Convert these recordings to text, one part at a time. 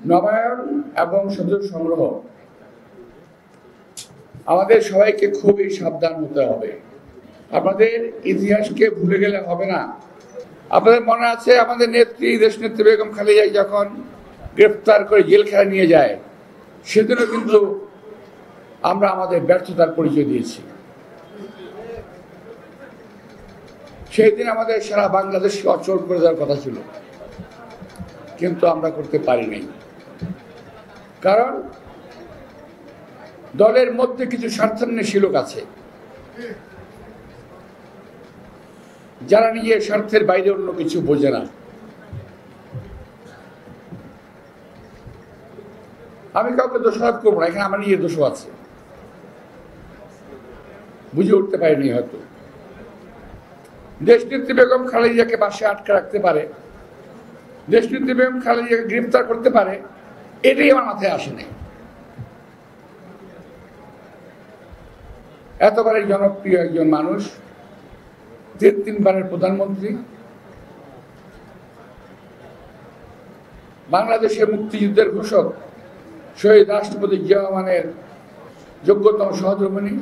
নবায়ন এবং সদস্য সংগ্রহ আমাদের সবাইকে খুবই সাবধান হতে হবে। আমাদের ইতিহাসকে ভুলে গেলে হবে না। আপনাদের মনে আছে আমাদের নেত্রী দেশনেত্রী বেগম খালেদা যখন গ্রেফতার করে জেলখানায় নিয়ে যায়, সেদিনও কিন্তু আমরা আমাদের ব্যর্থতার পরিচয় দিয়েছি। সেই দিন আমাদের সারা বাংলাদেশকে অচল করে দেওয়ার কথা ছিল, কিন্তু আমরা করতে পারিনি। কারণ দলের মধ্যে কিছু স্বার্থান্বেষী লোক আছে, যারা নিজের স্বার্থের বাইরে অন্য কিছু বোঝে না। আমি কাউকে দোষারোপ করবো না, এখানে আমার নিজের দোষও আছে, বুঝে উঠতে পারিনি হয়তো। দেশনেত্রী বেগম খালেদাকে বাসায় আটকে রাখতে পারে, দেশনেত্রী বেগম খালেদাকে গ্রেফতার করতে পারে, এটাই আমার মাথায় আসেনি। এতবারের জনপ্রিয় একজন মানুষ, ৩ বারের প্রধানমন্ত্রী, বাংলাদেশের মুক্তিযুদ্ধের ঘোষক শহীদ রাষ্ট্রপতি জিয়া রহমানের যোগ্যতম সহধর্মিণী,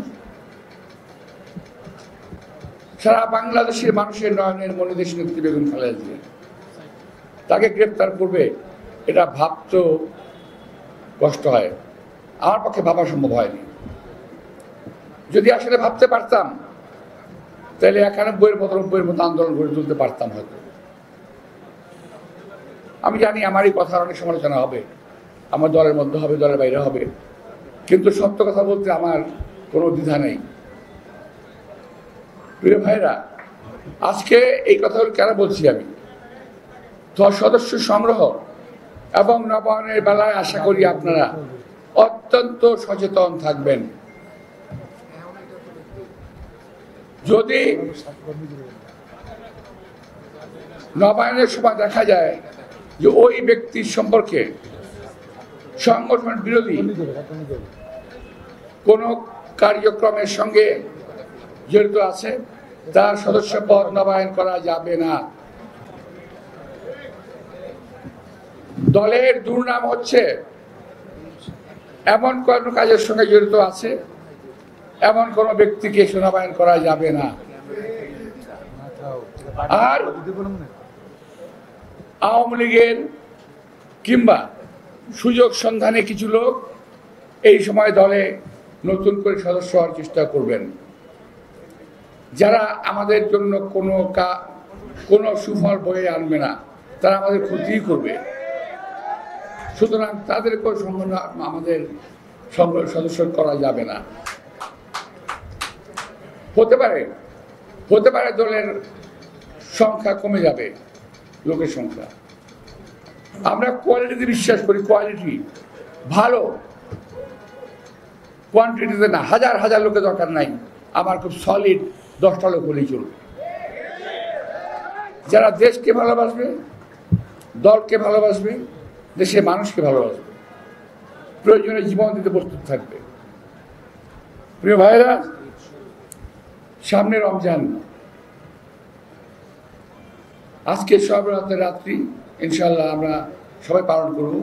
সারা বাংলাদেশের মানুষের নয়নের মনে দেশনেত্রী বেগম খালেদা জিয়া, তাকে গ্রেফতার করবে এটা ভাবতেও কষ্ট হয়। আমার পক্ষে ভাবা সম্ভব হয়নি। যদি আসলে ভাবতে পারতাম তাহলে ৯১-৯৫-এর মতো আন্দোলন গড়ে তুলতে পারতাম হয়তো। আমি জানি আমার এই কথার অনেক সমালোচনা হবে, আমার দলের মধ্যে হবে, দলের বাইরে হবে, কিন্তু সত্য কথা বলতে আমার কোনো দ্বিধা নেই। প্রিয় ভাইরা, আজকে এই কথাগুলো কেন বলছি আমি? তো সদস্য সংগ্রহ এবং নবায়নের বেলায় আশা করি আপনারা অত্যন্ত সচেতন থাকবেন। যদি নবায়নের সময় দেখা যায় যে ওই ব্যক্তির সম্পর্কে সংগঠন বিরোধী কোন কার্যক্রমের সঙ্গে জড়িত আছে, তার সদস্য পদ নবায়ন করা যাবে না। দলের দুর্নাম হচ্ছে এমন কোন কাজের সঙ্গে জড়িত আছে, এমন কোন ব্যক্তিকে নবায়ন করা যাবে না। আর আওয়ামী লীগের কিংবা সুযোগ সন্ধানে কিছু লোক এই সময় দলে নতুন করে সদস্য হওয়ার চেষ্টা করবেন, যারা আমাদের জন্য কোনো সুফল বয়ে আনবে না, তারা আমাদের ক্ষতি করবে। সুতরাং তাদেরকেও আমাদের সদস্য করা যাবে না। হতে পারে দলের সংখ্যা কমে যাবে, লোকের সংখ্যা। আমরা কোয়ালিটিতে বিশ্বাস করি, কোয়ালিটি ভালো, কোয়ান্টিটিতে না। হাজার হাজার লোকের দরকার নাই, আমার খুব সলিড 10টা লোক হলেই চলবে, যারা দেশকে ভালোবাসবে, দলকে ভালোবাসবে, দেশের মানুষকে ভালোবাসবে, প্রয়োজনে জীবন দিতে প্রস্তুত থাকবে। প্রিয় ভাইরা, সামনে রমজান, আজকে সব রাত্রি ইনশাল্লাহ আমরা সবাই পালন করব।